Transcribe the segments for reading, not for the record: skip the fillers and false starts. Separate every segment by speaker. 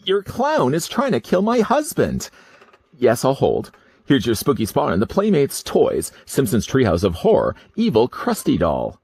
Speaker 1: Your clown is trying to kill my husband. Yes, I'll hold. Here's your spooky spot on the Playmates Toys, Simpsons Treehouse of Horror, Evil Krusty Doll.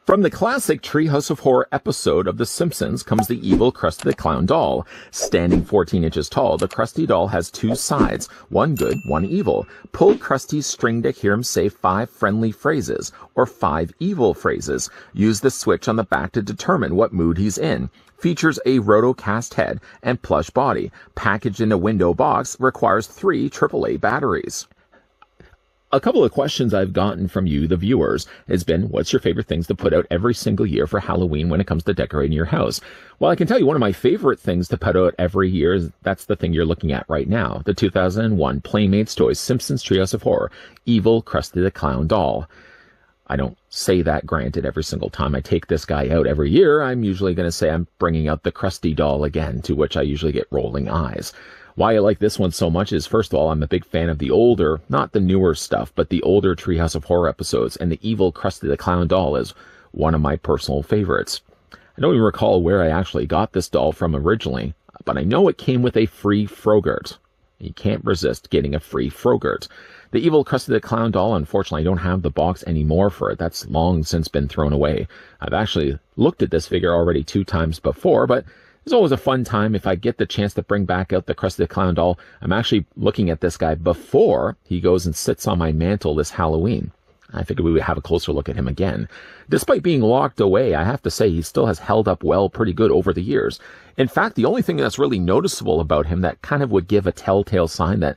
Speaker 1: From the classic Treehouse of Horror episode of The Simpsons comes the evil Krusty the Clown doll. Standing 14 inches tall, the Krusty doll has two sides, one good, one evil. Pull Krusty's string to hear him say 5 friendly phrases, or 5 evil phrases. Use the switch on the back to determine what mood he's in. Features a rotocast head and plush body. Packaged in a window box, requires 3 AAA batteries. A couple of questions I've gotten from you, the viewers, has been, what's your favorite things to put out every single year for Halloween when it comes to decorating your house? Well, I can tell you one of my favorite things to put out every year is that's the thing you're looking at right now, the 2001 Playmates Toys Simpsons Treehouse of Horror, Evil Krusty the Clown doll. I don't say that, granted, every single time I take this guy out every year. I'm usually going to say I'm bringing out the Krusty doll again, to which I usually get rolling eyes. Why I like this one so much is, first of all, I'm a big fan of the older, not the newer stuff, but the older Treehouse of Horror episodes, and the evil Krusty the Clown doll is one of my personal favorites. I don't even recall where I actually got this doll from originally, but I know it came with a free Frogurt. You can't resist getting a free Frogurt. The evil Krusty the Clown doll, unfortunately, I don't have the box anymore for it. That's long since been thrown away. I've actually looked at this figure already 2 times before, but it's always a fun time if I get the chance to bring back out the Krusty the Clown doll. I'm actually looking at this guy before he goes and sits on my mantle this Halloween. I figured we would have a closer look at him again. Despite being locked away, I have to say he still has held up well pretty good over the years. In fact, the only thing that's really noticeable about him that kind of would give a telltale sign that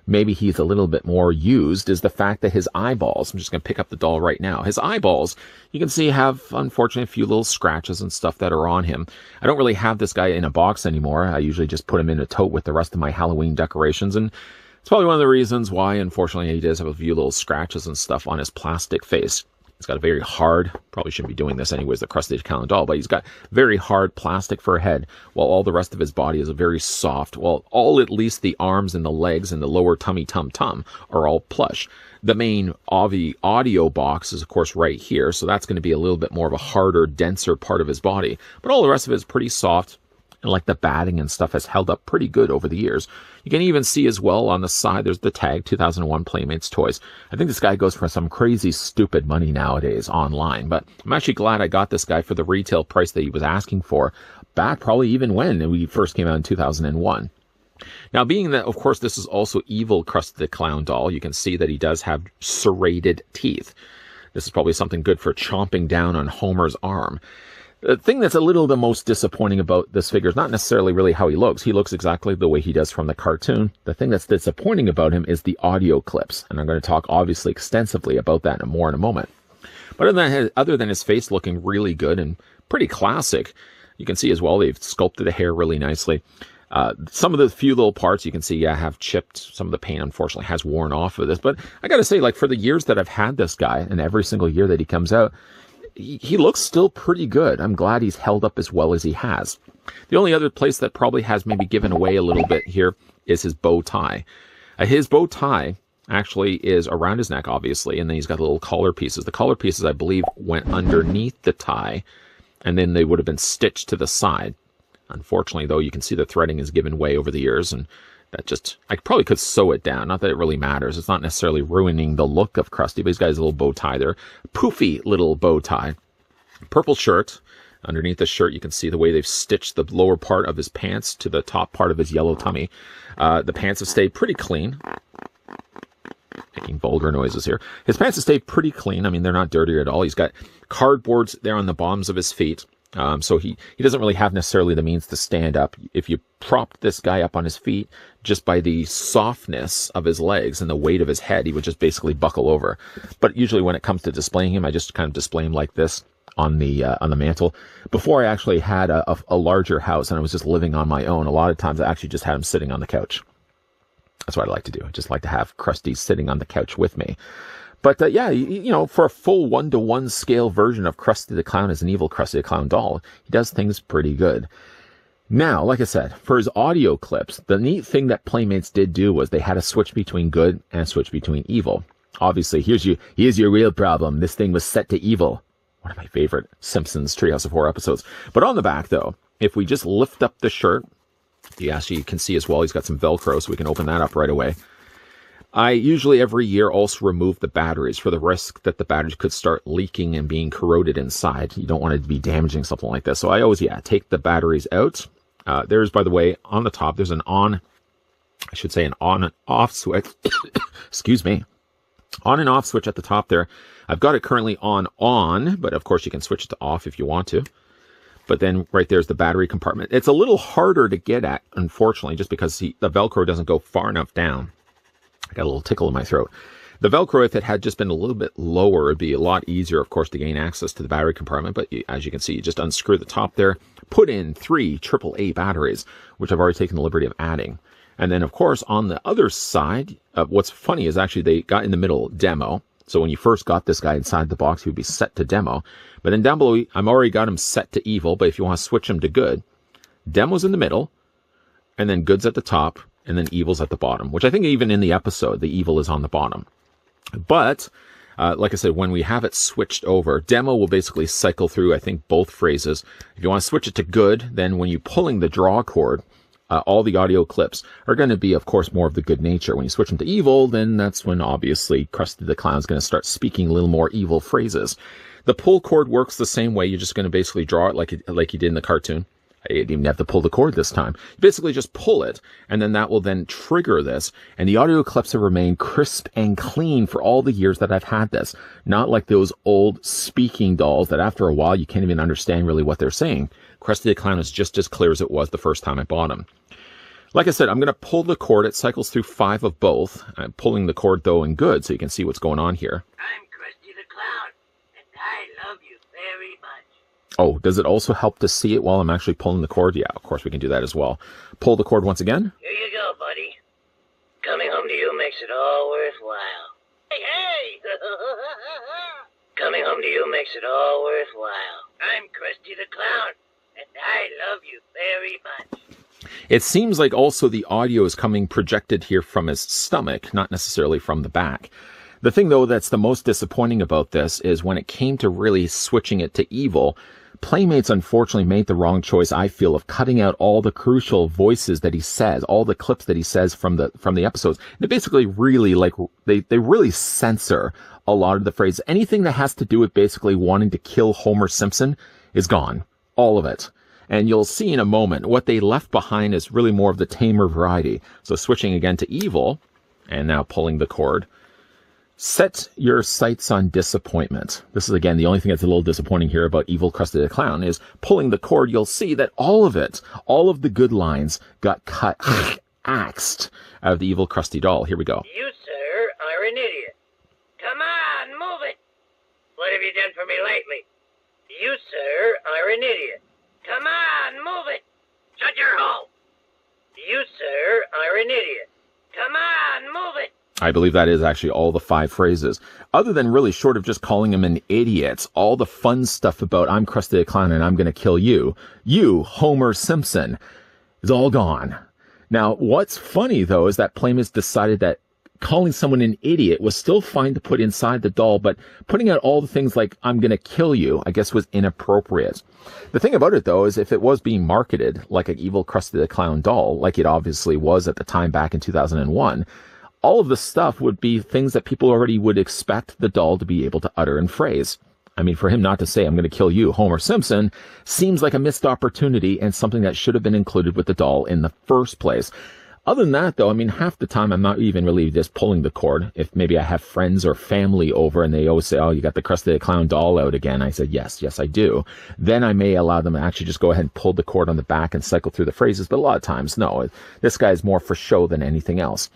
Speaker 1: maybe he's a little bit more used is the fact that his eyeballs, I'm just going to pick up the doll right now, his eyeballs, you can see have, unfortunately, a few little scratches and stuff that are on him. I don't really have this guy in a box anymore. I usually just put him in a tote with the rest of my Halloween decorations, and it's probably one of the reasons why, unfortunately, he does have a few little scratches and stuff on his plastic face. He's got a very hard, probably shouldn't be doing this anyways, the Krusty the Clown doll, but he's got very hard plastic for a head, while all the rest of his body is a very soft, well, all at least the arms and the legs and the lower tummy tum-tum are all plush. The main audio box is, of course, right here, so that's going to be a little bit more of a harder, denser part of his body, but all the rest of it is pretty soft. And like the batting and stuff has held up pretty good over the years. You can even see as well on the side, there's the tag, 2001 Playmates Toys. I think this guy goes for some crazy, stupid money nowadays online. But I'm actually glad I got this guy for the retail price that he was asking for, back probably even when we first came out in 2001. Now, being that, of course, this is also evil Krusty the Clown doll, you can see that he does have serrated teeth. This is probably something good for chomping down on Homer's arm. The thing that's a little the most disappointing about this figure is not necessarily really how he looks. He looks exactly the way he does from the cartoon. The thing that's disappointing about him is the audio clips, and I'm going to talk obviously extensively about that more in a moment. But other than his face looking really good and pretty classic, you can see as well they've sculpted the hair really nicely. Some of the few little parts you can see have chipped. Some of the paint, unfortunately, has worn off of this. But I got to say, like, for the years that I've had this guy, and every single year that he comes out, he looks still pretty good. I'm glad he's held up as well as he has. The only other place that probably has maybe given away a little bit here is his bow tie. His bow tie actually is around his neck, obviously, and then he's got little collar pieces. The collar pieces, I believe, went underneath the tie, and then they would have been stitched to the side. Unfortunately, though, you can see the threading has given way over the years, and I probably could sew it down. Not that it really matters. It's not necessarily ruining the look of Krusty, but he's got his little bow tie there. Poofy little bow tie. Purple shirt. Underneath the shirt, you can see the way they've stitched the lower part of his pants to the top part of his yellow tummy. The pants have stayed pretty clean. Making vulgar noises here. His pants have stayed pretty clean. I mean, they're not dirty at all. He's got cardboards there on the bottoms of his feet. So he doesn't really have necessarily the means to stand up. If you propped this guy up on his feet, just by the softness of his legs and the weight of his head, he would just basically buckle over. But usually when it comes to displaying him, I just kind of display him like this. on the mantle. Before I actually had a larger house and I was just living on my own, a lot of times I actually just had him sitting on the couch. That's what I like to do. I just like to have Krusty sitting on the couch with me. But yeah, you know, for a full 1-to-1 scale version of Krusty the Clown as an evil Krusty the Clown doll, he does things pretty good. Now, like I said, for his audio clips, the neat thing that Playmates did do was they had a switch between good and a switch between evil. Obviously, here's your real problem. This thing was set to evil. One of my favorite Simpsons Treehouse of Horror episodes. But on the back, though, if we just lift up the shirt, you actually can see as well, he's got some Velcro, so we can open that up right away. I usually every year also remove the batteries for the risk that the batteries could start leaking and being corroded inside. You don't want it to be damaging something like this. So I always, take the batteries out. There's, by the way, on the top, there's an on and off switch. Excuse me. On and off switch at the top there. I've got it currently on, but of course you can switch it to off if you want to. But then right there's the battery compartment. It's a little harder to get at, unfortunately, just because the Velcro doesn't go far enough down. I got a little tickle in my throat. The Velcro, if it had just been a little bit lower, it'd be a lot easier, of course, to gain access to the battery compartment. But as you can see, you just unscrew the top there, put in 3 AAA batteries, which I've already taken the liberty of adding. And then, of course, on the other side, what's funny is actually they got in the middle demo. So when you first got this guy inside the box, he would be set to demo. But then down below, I'm already got him set to evil. But if you want to switch him to good, demo's in the middle, and then good's at the top, and then evil's at the bottom, which I think even in the episode, the evil is on the bottom. But, like I said, when we have it switched over, demo will basically cycle through, I think, both phrases. If you want to switch it to good, then when you're pulling the draw cord, all the audio clips are going to be, of course, more of the good nature. When you switch them to evil, then that's when, obviously, Krusty the Clown is going to start speaking a little more evil phrases. The pull cord works the same way. You're just going to basically draw it like you did in the cartoon. I didn't even have to pull the cord this time. You basically just pull it, and then that will then trigger this. And the audio clips have remained crisp and clean for all the years that I've had this. Not like those old speaking dolls that after a while you can't even understand really what they're saying. Krusty the Clown is just as clear as it was the first time I bought him. Like I said, I'm going to pull the cord. It cycles through 5 of both. I'm pulling the cord, though, in good, so you can see what's going on here.
Speaker 2: I'm Krusty the Clown, and I love you very much.
Speaker 1: Oh, does it also help to see it while I'm actually pulling the cord? Yeah, of course we can do that as well. Pull the cord once again.
Speaker 2: Here you go, buddy. Coming home to you makes it all worthwhile. Hey! Coming home to you makes it all worthwhile. I'm Krusty the Clown, and I love you very much.
Speaker 1: It seems like also the audio is coming projected here from his stomach, not necessarily from the back. The thing, though, that's the most disappointing about this is when it came to really switching it to evil, Playmates unfortunately made the wrong choice, I feel, of cutting out all the crucial voices that he says, all the clips that he says from the episodes. They basically really, they really censor a lot of the phrases. Anything that has to do with basically wanting to kill Homer Simpson is gone. All of it. And you'll see in a moment, what they left behind is really more of the tamer variety. So switching again to evil, and now pulling the cord. Set your sights on disappointment. This is, again, the only thing that's a little disappointing here about evil Krusty the Clown is pulling the cord. You'll see that all of the good lines got cut, axed out of the evil Krusty doll. Here we go.
Speaker 2: You, sir, are an idiot. Come on, move it. What have you done for me lately? You, sir, are an idiot. Come on, move it. Shut your hole. You, sir, are an idiot. Come on, move it.
Speaker 1: I believe that is actually all the 5 phrases. Other than really short of just calling him an idiot, all the fun stuff about I'm Krusty the Clown and I'm going to kill you, Homer Simpson, is all gone. Now, what's funny, though, is that Playmates decided that calling someone an idiot was still fine to put inside the doll, but putting out all the things like I'm going to kill you, I guess, was inappropriate. The thing about it, though, is if it was being marketed like an evil Krusty the Clown doll, like it obviously was at the time back in 2001, all of the stuff would be things that people already would expect the doll to be able to utter and phrase. I mean, for him not to say, I'm going to kill you, Homer Simpson, seems like a missed opportunity and something that should have been included with the doll in the first place. Other than that, though, I mean, half the time I'm not even really just pulling the cord. If maybe I have friends or family over and they always say, oh, you got the Krusty the Clown doll out again. I said, yes, I do. Then I may allow them to actually just go ahead and pull the cord on the back and cycle through the phrases. But a lot of times, no, this guy is more for show than anything else.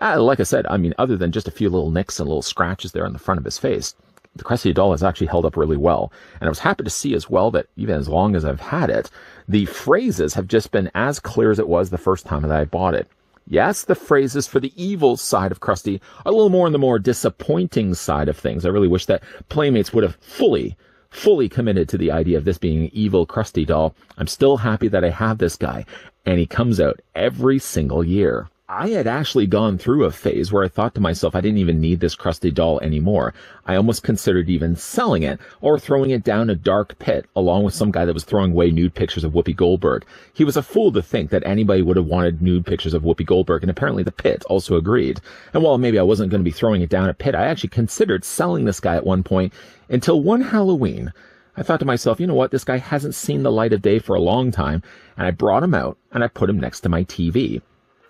Speaker 1: Like I said, I mean, other than just a few little nicks and little scratches there on the front of his face, the Krusty doll has actually held up really well. And I was happy to see as well that even as long as I've had it, the phrases have just been as clear as it was the first time that I bought it. Yes, the phrases for the evil side of Krusty are a little more on the more disappointing side of things. I really wish that Playmates would have fully committed to the idea of this being an evil Krusty doll. I'm still happy that I have this guy, and he comes out every single year. I had actually gone through a phase where I thought to myself I didn't even need this Krusty doll anymore. I almost considered even selling it or throwing it down a dark pit along with some guy that was throwing away nude pictures of Whoopi Goldberg. He was a fool to think that anybody would have wanted nude pictures of Whoopi Goldberg, and apparently the pit also agreed. And while maybe I wasn't going to be throwing it down a pit, I actually considered selling this guy at one point until one Halloween. I thought to myself, you know what, this guy hasn't seen the light of day for a long time, and I brought him out and I put him next to my TV.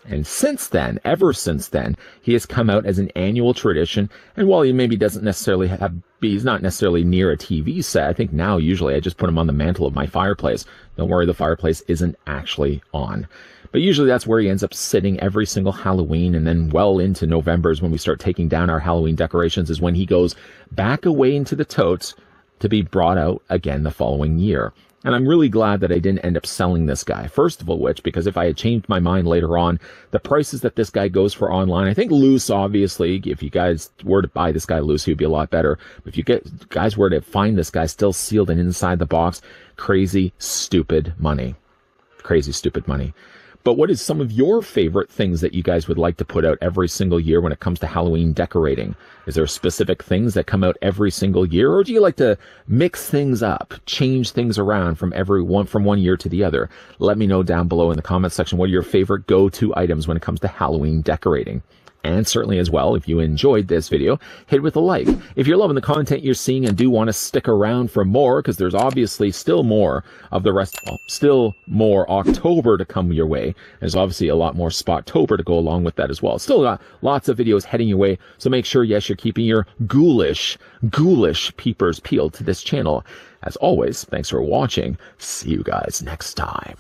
Speaker 1: And since then, ever since then, he has come out as an annual tradition. And while he maybe doesn't necessarily he's not necessarily near a TV set, I think now usually I just put him on the mantle of my fireplace. Don't worry, the fireplace isn't actually on. But usually that's where he ends up sitting every single Halloween. And then well into November is when we start taking down our Halloween decorations, is when he goes back away into the totes to be brought out again the following year. And I'm really glad that I didn't end up selling this guy. First of all, if I had changed my mind later on, the prices that this guy goes for online, I think loose, obviously, if you guys were to buy this guy loose, he would be a lot better. But if you guys were to find this guy still sealed and inside the box, crazy, stupid money. Crazy, stupid money. But what is some of your favorite things that you guys would like to put out every single year when it comes to Halloween decorating? Is there specific things that come out every single year, or do you like to mix things up, change things around from one year to the other? Let me know down below in the comments section what are your favorite go-to items when it comes to Halloween decorating. And certainly as well, if you enjoyed this video, hit it with a like. If you're loving the content you're seeing and do want to stick around for more, because there's obviously still more of the rest, still more October to come your way. There's obviously a lot more Spottober to go along with that as well. Still got lots of videos heading your way, so make sure, yes, you're keeping your ghoulish peepers peeled to this channel. As always, thanks for watching. See you guys next time.